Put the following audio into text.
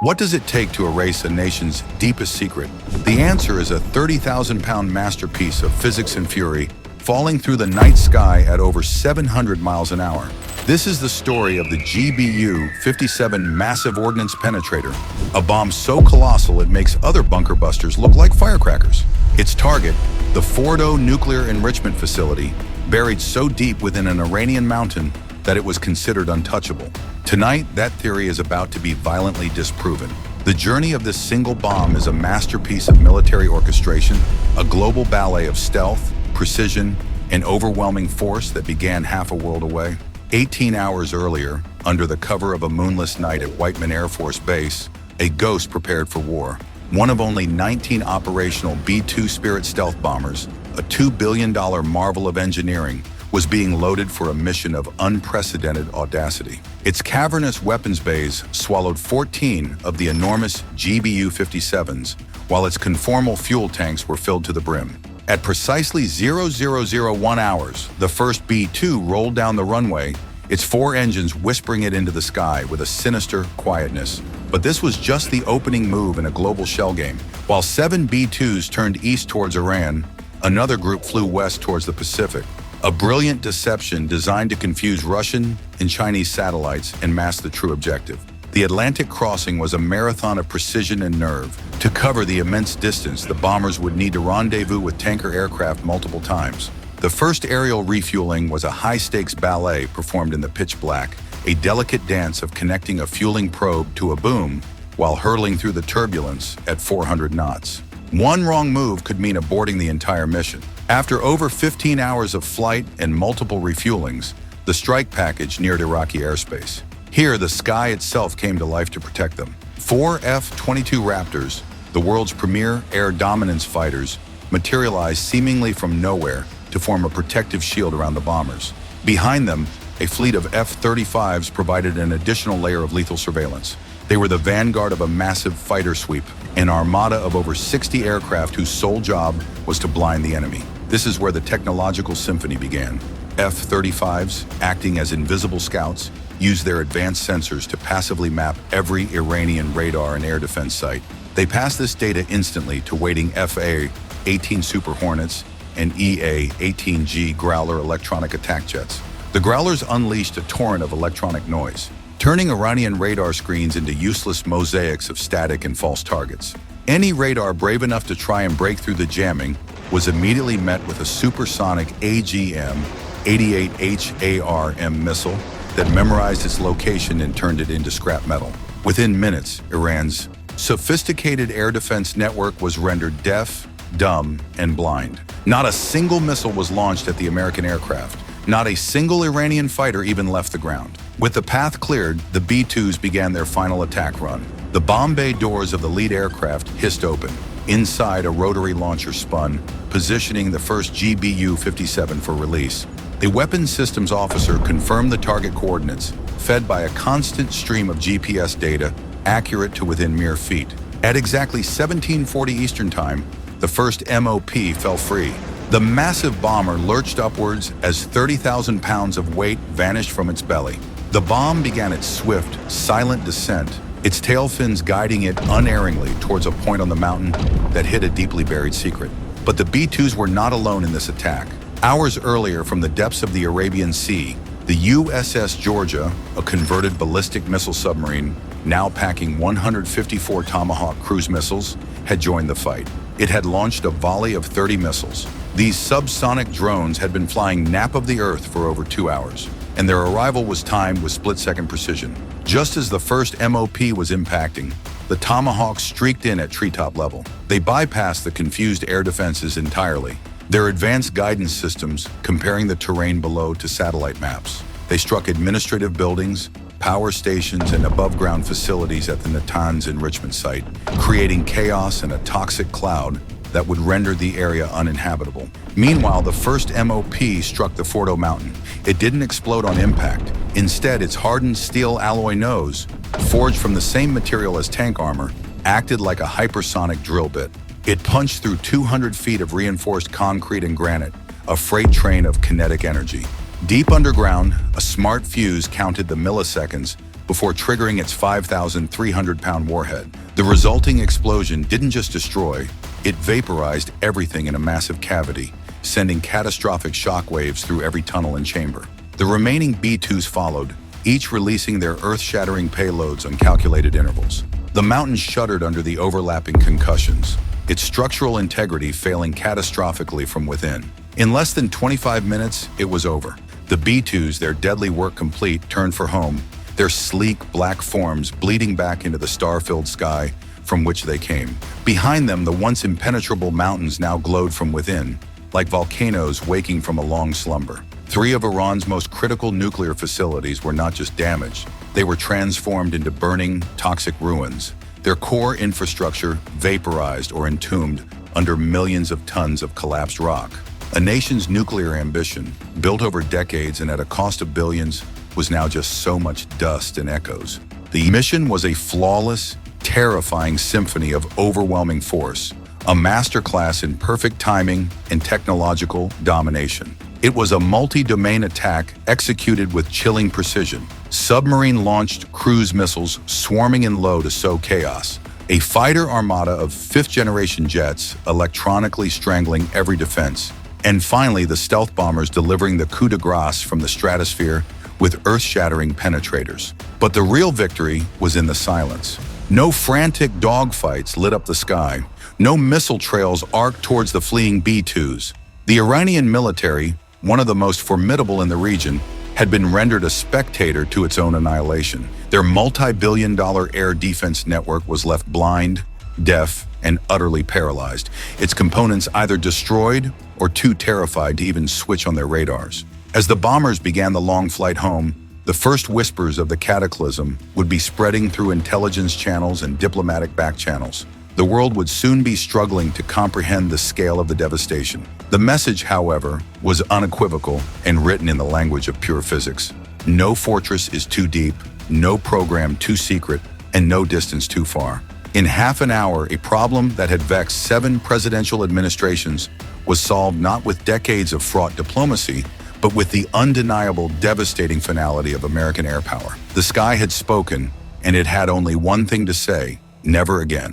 What does it take to erase a nation's deepest secret? The answer is a 30,000-pound masterpiece of physics and fury falling through the night sky at over 700 miles an hour. This is the story of the GBU-57 massive ordnance penetrator, a bomb so colossal it makes other bunker busters look like firecrackers. Its target, the Fordo nuclear enrichment facility, buried so deep within an Iranian mountain that it was considered untouchable. Tonight, that theory is about to be violently disproven. The journey of this single bomb is a masterpiece of military orchestration, a global ballet of stealth, precision, and overwhelming force that began half a world away. 18 hours earlier, under the cover of a moonless night at Whiteman Air Force Base, a ghost prepared for war. One of only 19 operational B-2 Spirit stealth bombers, a $2 billion marvel of engineering, was being loaded for a mission of unprecedented audacity. Its cavernous weapons bays swallowed 14 of the enormous GBU-57s, while its conformal fuel tanks were filled to the brim. At precisely 0001 hours, the first B-2 rolled down the runway, its four engines whispering it into the sky with a sinister quietness. But this was just the opening move in a global shell game. While 7 B-2s turned east towards Iran, another group flew west towards the Pacific. A brilliant deception designed to confuse Russian and Chinese satellites and mask the true objective. The Atlantic crossing was a marathon of precision and nerve. To cover the immense distance, the bombers would need to rendezvous with tanker aircraft multiple times. The first aerial refueling was a high-stakes ballet performed in the pitch black, a delicate dance of connecting a fueling probe to a boom while hurtling through the turbulence at 400 knots. One wrong move could mean aborting the entire mission. After over 15 hours of flight and multiple refuelings, the strike package neared Iraqi airspace. Here, the sky itself came to life to protect them. 4 F-22 Raptors, the world's premier air dominance fighters, materialized seemingly from nowhere to form a protective shield around the bombers. Behind them, a fleet of F-35s provided an additional layer of lethal surveillance. They were the vanguard of a massive fighter sweep, an armada of over 60 aircraft whose sole job was to blind the enemy. This is where the technological symphony began. F-35s, acting as invisible scouts, used their advanced sensors to passively map every Iranian radar and air defense site. They passed this data instantly to waiting FA-18 Super Hornets and EA-18G Growler electronic attack jets. The Growlers unleashed a torrent of electronic noise, turning Iranian radar screens into useless mosaics of static and false targets. Any radar brave enough to try and break through the jamming was immediately met with a supersonic AGM-88HARM missile that memorized its location and turned it into scrap metal. Within minutes, Iran's sophisticated air defense network was rendered deaf, dumb, and blind. Not a single missile was launched at the American aircraft. Not a single Iranian fighter even left the ground. With the path cleared, the B-2s began their final attack run. The bomb bay doors of the lead aircraft hissed open. Inside, a rotary launcher spun, positioning the first GBU-57 for release. The weapons systems officer confirmed the target coordinates, fed by a constant stream of GPS data, accurate to within mere feet. At exactly 1740 Eastern Time, the first MOP fell free. The massive bomber lurched upwards as 30,000 pounds of weight vanished from its belly. The bomb began its swift, silent descent, its tail fins guiding it unerringly towards a point on the mountain that hid a deeply buried secret. But the B-2s were not alone in this attack. Hours earlier, from the depths of the Arabian Sea, the USS Georgia, a converted ballistic missile submarine, now packing 154 Tomahawk cruise missiles, had joined the fight. It had launched a volley of 30 missiles. These subsonic drones had been flying nap of the Earth for over 2 hours, and their arrival was timed with split-second precision. Just as the first MOP was impacting, the Tomahawks streaked in at treetop level. They bypassed the confused air defenses entirely, their advanced guidance systems comparing the terrain below to satellite maps. They struck administrative buildings, power stations, and above-ground facilities at the Natanz enrichment site, creating chaos and a toxic cloud that would render the area uninhabitable. Meanwhile, the first MOP struck the Fordo mountain. It didn't explode on impact. Instead, its hardened steel alloy nose, forged from the same material as tank armor, acted like a hypersonic drill bit. It punched through 200 feet of reinforced concrete and granite, a freight train of kinetic energy. Deep underground, a smart fuse counted the milliseconds before triggering its 5,300-pound warhead. The resulting explosion didn't just destroy, it vaporized everything in a massive cavity, sending catastrophic shockwaves through every tunnel and chamber. The remaining B-2s followed, each releasing their earth-shattering payloads on calculated intervals. The mountain shuddered under the overlapping concussions, its structural integrity failing catastrophically from within. In less than 25 minutes, it was over. The B-2s, their deadly work complete, turned for home, their sleek black forms bleeding back into the star-filled sky from which they came. Behind them, the once impenetrable mountains now glowed from within, like volcanoes waking from a long slumber. 3 of Iran's most critical nuclear facilities were not just damaged, they were transformed into burning, toxic ruins, their core infrastructure vaporized or entombed under millions of tons of collapsed rock. A nation's nuclear ambition, built over decades and at a cost of billions, was now just so much dust and echoes. The mission was a flawless, terrifying symphony of overwhelming force, a masterclass in perfect timing and technological domination. It was a multi-domain attack executed with chilling precision. Submarine-launched cruise missiles swarming in low to sow chaos. A fighter armada of 5th-generation jets electronically strangling every defense. And finally, the stealth bombers delivering the coup de grace from the stratosphere with earth-shattering penetrators. But the real victory was in the silence. No frantic dogfights lit up the sky. No missile trails arced towards the fleeing B-2s. The Iranian military, one of the most formidable in the region, had been rendered a spectator to its own annihilation. Their multi-billion-dollar air defense network was left blind, deaf, and utterly paralyzed, its components either destroyed or too terrified to even switch on their radars. As the bombers began the long flight home, the first whispers of the cataclysm would be spreading through intelligence channels and diplomatic back channels. The world would soon be struggling to comprehend the scale of the devastation. The message, however, was unequivocal and written in the language of pure physics. No fortress is too deep, no program too secret, and no distance too far. In half an hour, a problem that had vexed 7 presidential administrations was solved not with decades of fraught diplomacy, but with the undeniable, devastating finality of American air power. The sky had spoken, and it had only one thing to say: never again.